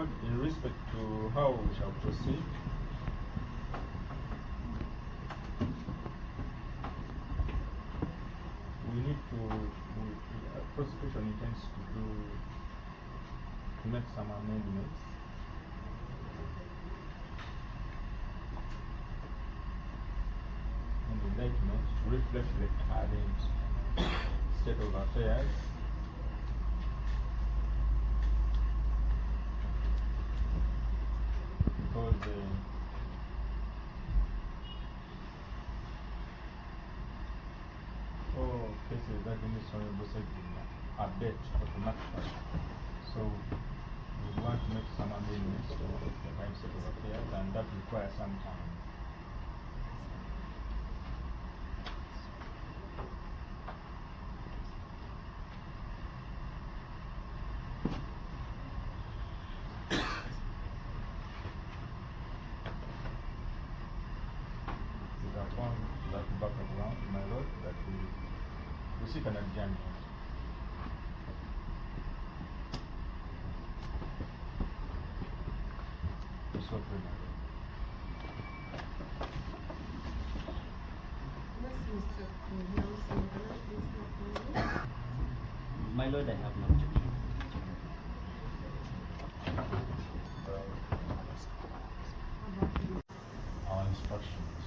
Lord, in respect to how we shall proceed, we need to, prosecution intends to make some amendments. And the indictment to reflect the current state of affairs. Because all cases that in this Honorable Ssegirinya update automatically. So we want to make some amendments to the current state of affairs, and that requires some time. My Lord, that we seek an adjournment. So pray, my Lord, I have no objection. Our instructions,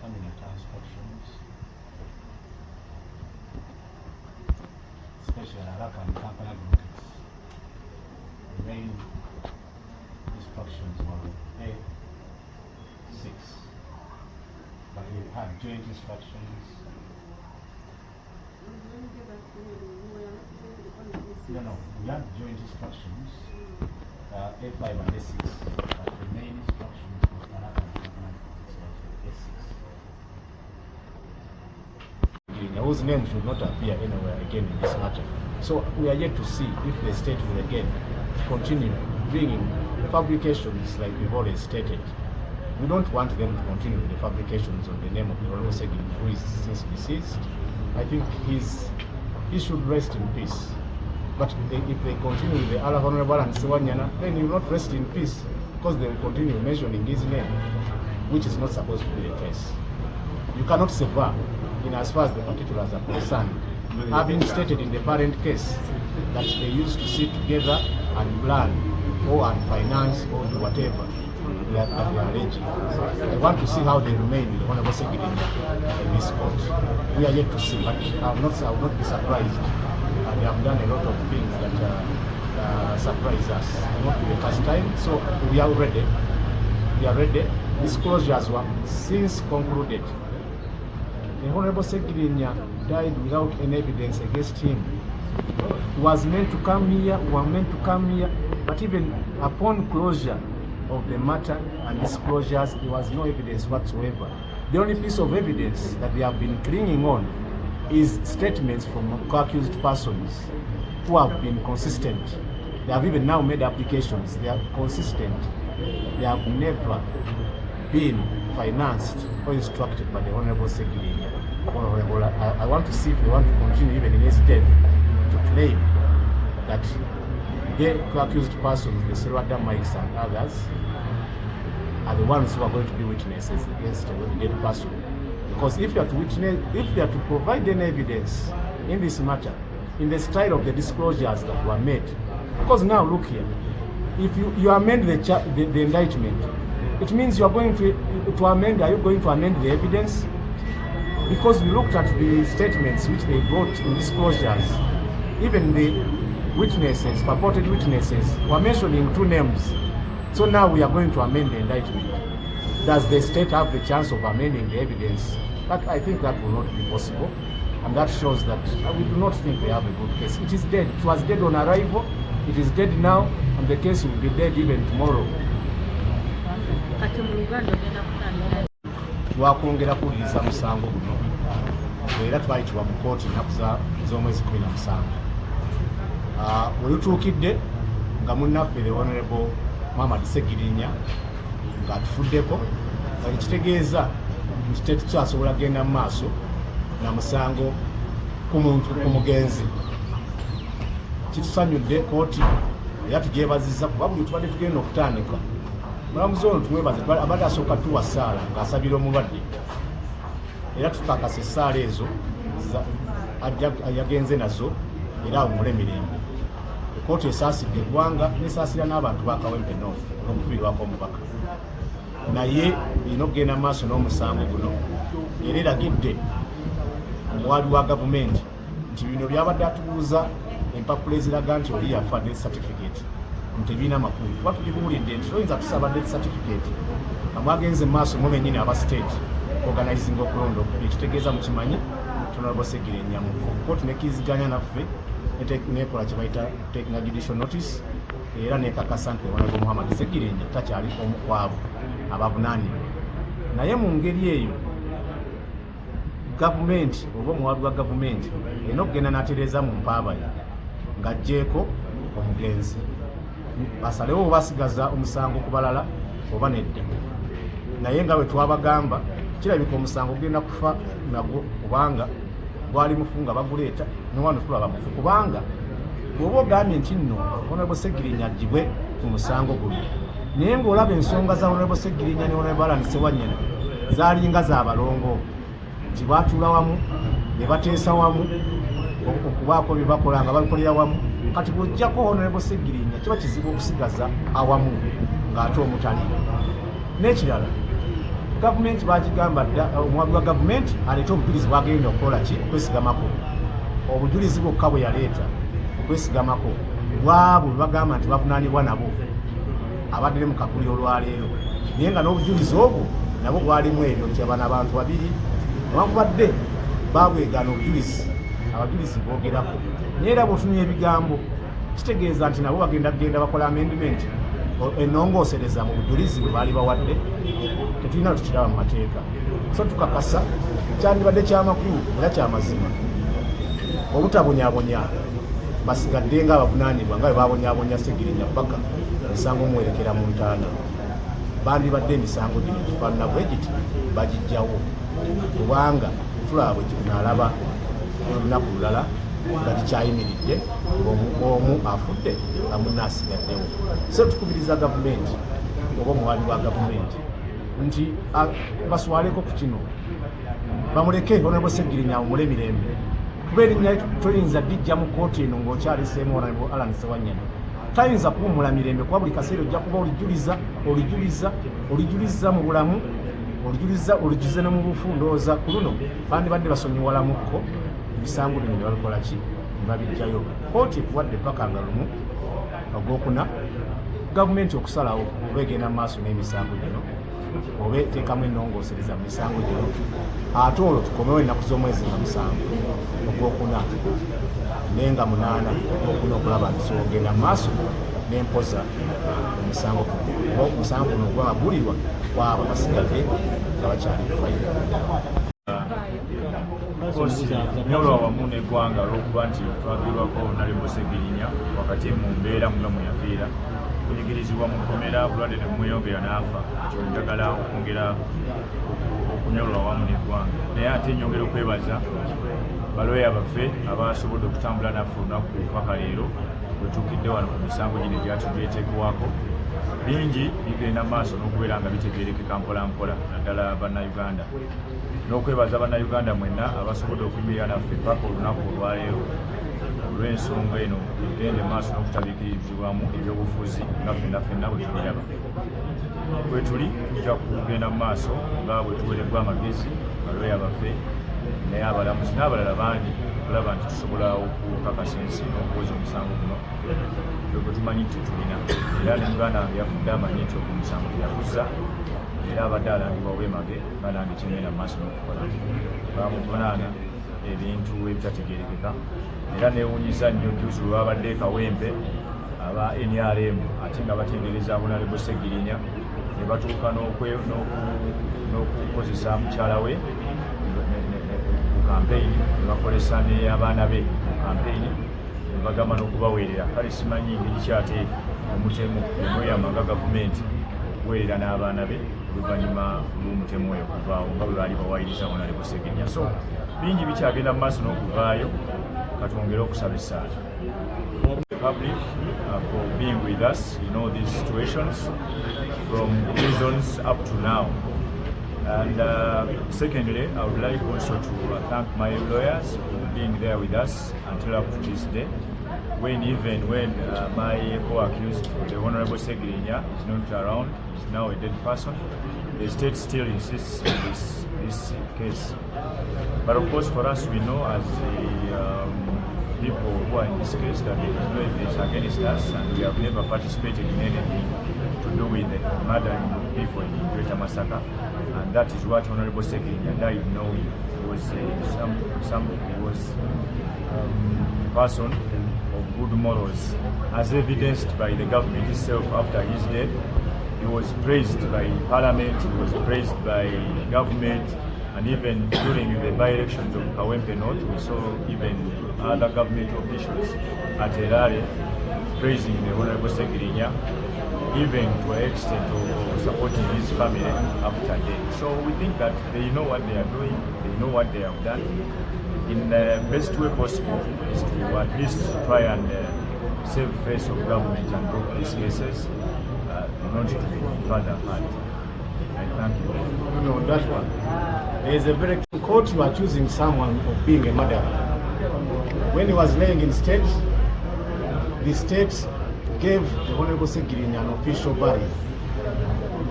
terminate our instructions, especially Arapa and Kampala Groups. The main instructions were A6, but we had joint instructions. No, we had joint instructions, A5 and A6, but the main instructions was Arapa and Kampala Groups, A6. Whose name should not appear anywhere again in this matter. So we are yet to see if the state will again continue bringing fabrications like we've already stated. We don't want them to continue with the fabrications on the name of the Honorable Ssegirinya, who is since deceased. I think he should rest in peace. But if they continue with the other Honorable and Sewanyana, then he will not rest in peace, because they will continue mentioning his name, which is not supposed to be the case. You cannot sever in as far as the particulars are concerned, having stated in the parent case that they used to sit together and plan or and finance or do whatever that they are alleging. I want to see how they remain with the Honorable Ssegirinya in this court. We are yet to see, but I will not be surprised. They have done a lot of things that surprise us. It will not be the first time, so we are ready. We are ready. Disclosures were since concluded. The Honorable Ssegirinya died without any evidence against him. He was meant to come here, but even upon closure of the matter and disclosures, there was no evidence whatsoever. The only piece of evidence that they have been clinging on is statements from co-accused persons who have been consistent. They have even now made applications. They are consistent. They have never been financed or instructed by the Honorable Ssegirinya. I want to see if they want to continue even in his death to claim that the accused persons, the Serwada Mikes and others, are the ones who are going to be witnesses against a dead person. Because if they are to provide any evidence in this matter, in the style of the disclosures that were made, because now look here, if you amend the indictment, it means you are going to amend. Are you going to amend the evidence? Because we looked at the statements which they brought in disclosures, even the witnesses, purported witnesses, were mentioning two names. So now we are going to amend the indictment. Does the state have the chance of amending the evidence? But I think that will not be possible, and that shows that we do not think they have a good case. It is dead. It was dead on arrival. It is dead now, and the case will be dead even tomorrow. Twakwongera kuwuliriza musango guno era twayitibwa mu kkooti ennaku z'omwezi 17. Welutuukidde nga munnaffe the Honorable Ssegirinya ng'atufuddeko, ekitegeeza nti tetukyasobola genda mu maaso na musango ku mugenzi. Kitusanyudde kkooti era tugyebaziza kuba buli tubadde tugenda okutandika mulamuzi ono tumwebaze abadde asooka tuwa ssaala ng'asabira omulwadde era tukakasa essaala ezo yagenze nazo era awumule emirembe. Kkooti esaasidde eggwanga nesaasira n'abantu ba Kawempe North n'okufirwako omubaka naye erina okugenda mu maaso n'omusango guno era eragidde omuwaabi wa gavumenti nti bino byabadde atubuuza empapula eziraga nti oli yafa death certificate tebiina makulu kuba tulibuwulidde nti toyinza kusaba death certificate amwagenze mu maaso mu bennyini aba state organizing okulonda ekitegeeza mu kimanyi Honorable Ssegirinya kkooti nekkiziganya naffe nekola kye bayita taking a judicial notice era nekakasa nti Honorable Muhammad Ssegirinya takyali omu ku abo abavunaanibwa naye mu ngeri eyo gavumenti oba omuwaabi wa gavumenti erina okugenda n'atereeza mu mpaaba ye ng'aggyeeko omugenzi basalewo oba basigaza omusango ku balala oba nedda naye nga bwe twabagamba kirabika omusango ogenda kufa nagwo kubanga gwali mufu nga baguleeta newano tulaba mufu kubanga bw'oba ogambye nti nno Honorable Ssegirinya aggibwe ku musango guno naye ng'olaba ensonga za Honorable Ssegirinya ne Honorable Alan Ssewanyana zaalinga za balongo nti baatuula wamu ne bateesa wamu okubaako bye bakola nga babikolera wamu kati bw'ojjako Honorable Ssegirinya kiba kizibu okusigaza awamu ng'ate omutali n'ekirala gavumenti bagigamba dda omuwaabi wa gavumenti aleete obujulizi bwagenda okukola ki okwesigamako obujulizi bwokka bwe yaleeta okwesigamako bwabo bagamba nti bavunaanibwa nabo abadde mu kakuli olwaleero naye nga n'obujulizi obwo nabo bwalimu ebyo nti abana abantu babiri newankubadde babwegaana obujulizi abajulizi boogerako naye era bw'otunula ebigambo kitegeeza nti nabo bagenda bakola amendment ennongoosereza mu bujulizi bwe baali bawadde tetulina tukiraba mu mateeka so tukakasa kyandibadde kyamakulu era kyamazima obutabonyabonya basigadde nga abavunaanibwa nga bwe babonyabonya Ssegirinya paka emisango omuwerekera mu ntaana bandibadde emisango gino gifaanana bwe giti bagijjawo kubanga tulaba bwe tunaalaba olunaku lulala nga gikyayimiridde omu afudde nga munne asigaddewo so tukubiriza gavumenti oba omuwaabi wa gavumenti nti baswaleko ku kino bamuleke Honorable Ssegirinya awumule emirembe kuba erinnya toyinza lijja mu kkooti eno ng'okyaliseemu Honorable Alan Ssewanyana tayinza kuwumula mirembe kuba buli kaseera ojja kuba olijuliza mu bulamu olijulize ne mu bufu ndowooza ku luno bandibadde basonyiwalamukko ebisango bino ne babikola ki ne babijjayo kkooti ekuwadde paka nga lumu ogwokuna gavumenti okusalawo oba egenda mu maaso n'emisango gino oba eteekamu ennongoosereza mu misango gino ate olwo tukomewo ennaku z'omwezi nga musango ogwokuna naye nga munaana ogwokuna okulaba nti siwogenda mu maaso n'empoza omusango oba omusango guno gwabagulirwa kwabo basigadde nga bakyali kufayira nyolwa wamu n'eggwanga olw'okuba nti twagirwako Honorable Ssegirinya wakati mu mbeera muno mwe yafiira kunyigirizibwa mu nkomera bulwadde ne bumweyongera n'afa ekyo njagala okwongera okunyolwa wamu n'eggwanga naye ate nyongera okwebaza balooya baffe abasobodde okutambula naffe olunaku paka leero wetuukidde wano ku misango gino egyatugyeteekewako bingi bigenda maaso n'okubeera nga bitegeerekeka mpola mpola naddala bannayuganda n'okwebaza bannayuganda mwenna abasobodde okuyimirira naffe paka olunaku olwaleero olw'ensonga eno egende maaso n'okutabiikirizibwamu ebyobufuzi nga ffenna bwe tubiraba bwe tuli tujja kugenda mu maaso nga bwe tuweereddwa amagezi balooya baffe naye abalamuzi n'abalala bangi okulaba nti tusobola okukakasa ensi n'okuwoza omusango guno bwe tumanyi nti tulina era n'Uganda yafudde amanyi nti ogwo omusango gyeyaguzza era abadde alangibwa obwemage banange kyengenda mu maaso n'okukola bamuvunaana ebintu ebitategeerekeka era neewunyiza nnyo juzi lwe babadde Kawempe aba NRM ate nga batendereza Honorable Ssegirinya ne batuuka n'okukozesa mukyala we ku kampeyini ne bakolesa n'abaana be ku kampeyini ne bagamba n'okubaweerera kale simanyi ngeri kyate omutemu emweyamanga gavumenti okuweerera n'abaana be oluvannyuma lw'omutemu oyo okuvaawo nga bwe baali bawaayiriza Honorable Ssegirinya so bingi bikyagenda mu maaso n'okuvaayo katwongere okusabisa the public for being with us in all these situations from prisons up to now. And secondly, I would like also to thank my lawyers for being there with us until up to this day. When my co-accused, the Honorable Ssegirinya, is not around, is now a dead person, the state still insists on this case. But of course, for us, we know as the people who are in this case that there is no evidence against us, and we have never participated in anything to do with the murdering of people in Greater Masaka, and that is what Honorable Ssegirinya died knowing. He was a person of good morals, as evidenced by the government itself after his death. He was praised by Parliament, he was praised by government, and even during the by-elections of Kawempe North, we saw even other government officials at Erare praising the Honorable Ssegirinya, even to an extent of supporting his family after death. So we think that they know what they are doing, they know what they have done. In the best way possible is to at least try and save face of government and drop these cases, not to be further hurt. I thank you. No, that one. There is a very court you are accusing someone of being a murderer. When he was laying in state, the state gave the Honorable Ssegirinya an official burial.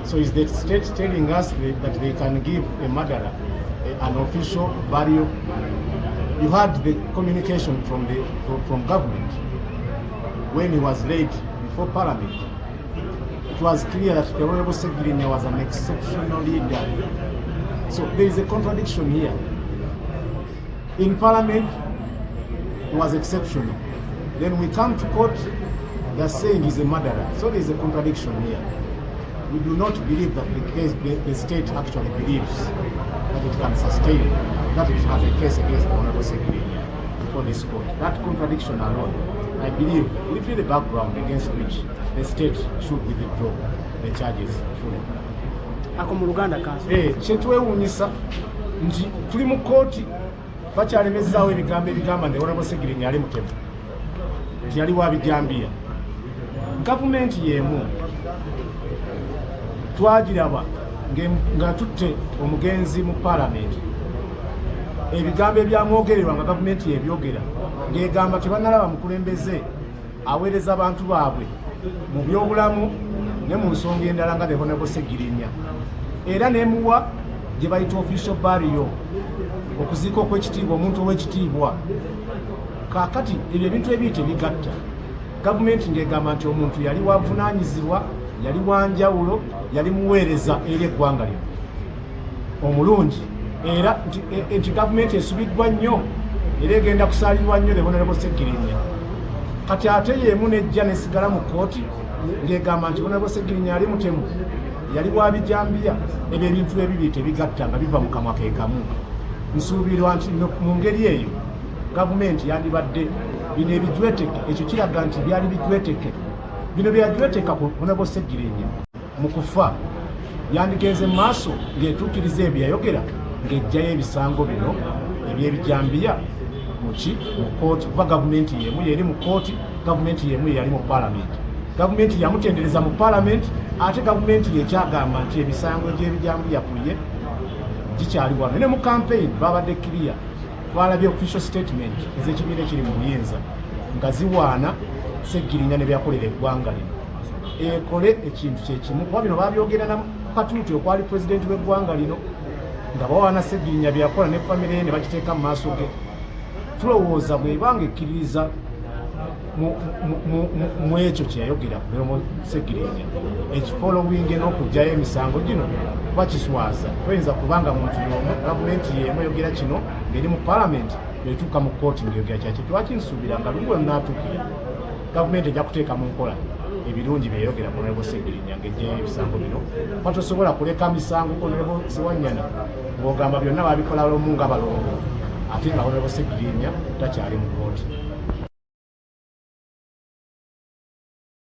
So is the state telling us that they can give a murderer an official burial? You had the communication from government when he was laid before Parliament. It was clear that the Honorable Ssegirinya was an exceptional leader. So there is a contradiction here. In Parliament, he was exceptional. Then we come to court, they are saying he's a murderer. So there is a contradiction here. We do not believe that the state actually believes that it can sustain, that it has a case against the Honorable Ssegirinya before this court. That contradiction alone, I believe, will be the background against which the state should withdraw the charges fully. Ako mu Luganda kanso. Kyetwewuunyisa nti tuli mu kooti bakyalemezaawo ebigambo ebigamba nti Honorable Ssegirinya ali mutemu, nti yali wa bijambiya. Gavumenti y'emu twagiraba nga tutte omugenzi mu Parliament, ebigambo ebyamwogererwa nga gavumenti yebyogera, ng'egamba tebanalaba mukulembeze aweereza abantu baabwe mu byobulamu ne mu nsonga endala nga the Honorable Ssegirinya, era nemuwa gye bayita official burial, okuziika okw'ekitiibwa omuntu ow'ekitiibwa. Kaakati ebyo ebintu ebiri tebigatta. Gavumenti ng'egamba nti omuntu yali wavunaanyizibwa, yali wanjawulo, yali muweereza eri eggwanga lino omulungi, era nti gavumenti esubiddwa nnyo era egenda kusaalirwa nnyo the Honorable Ssegirinya. Kati ate yeemu nejja nesigala mu kooti ng'egamba nti Honorable Ssegirinya ali mutemu, yali wa bijambiya. Ebyo ebintu ebibiri tebigatta nga biva mu kamwa ke kamu. Nsuubirwa nti mu ngeri eyo gavumenti yandibadde bino ebijweteke, ekyo kiraga nti byali bijweteke. Bino byajweteka ku Honorable Ssegirinya mu kufa, yandigenze mu maaso ng'etuukiriza ebyo yayogera, ng'ejjayo ebisango bino eby'ebijambiya mu kooti, kuba gavumenti y'emu yeri mu kooti, gavumenti y'emu yali mu Parliament. Gavumenti yamutendereza mu Parliament, ate gavumenti yekyagamba nti emisango egy'ebijambiya ku ye gikyali wano. Ne mu campaign babadde clear, twalabye official statement ez'ekibiina ekiri mu buyinza nga ziwaana Ssegirinya ne byakolera eggwanga lino. Ekole ekintu kyekimu, kuba bino babyogera na Katuuti okwali pulezidenti w'eggwanga lino, nga bawaana Ssegirinya byakola ne famire ye ne bakiteeka mu maaso ge. Tulowooza bw'ebanga ekkiririza mu ekyo kye yayogera ku Honorable Ssegirinya, ekifolowinge n'okugyayo emisango gino kuba kiswaza. Toyinza kubanga muntu y'omu, gavumenti y'emu eyogera kino ng'eri mu Parliament, etuuka mu kooti ng'eyogera kyakyo. Twakinsuubira nga lumu lunaatuukira gavumenti ejja kuteeka mu nkola ebirungi byeyogera ku Honorable Ssegirinya ng'ejjayo ebisango bino. Kuba tosobola kuleka misango ku Honorable Ssewanyana ng'ogamba byonna babikola lumu nga balongo, ate nga Honorable Ssegirinya takyali mu kooti.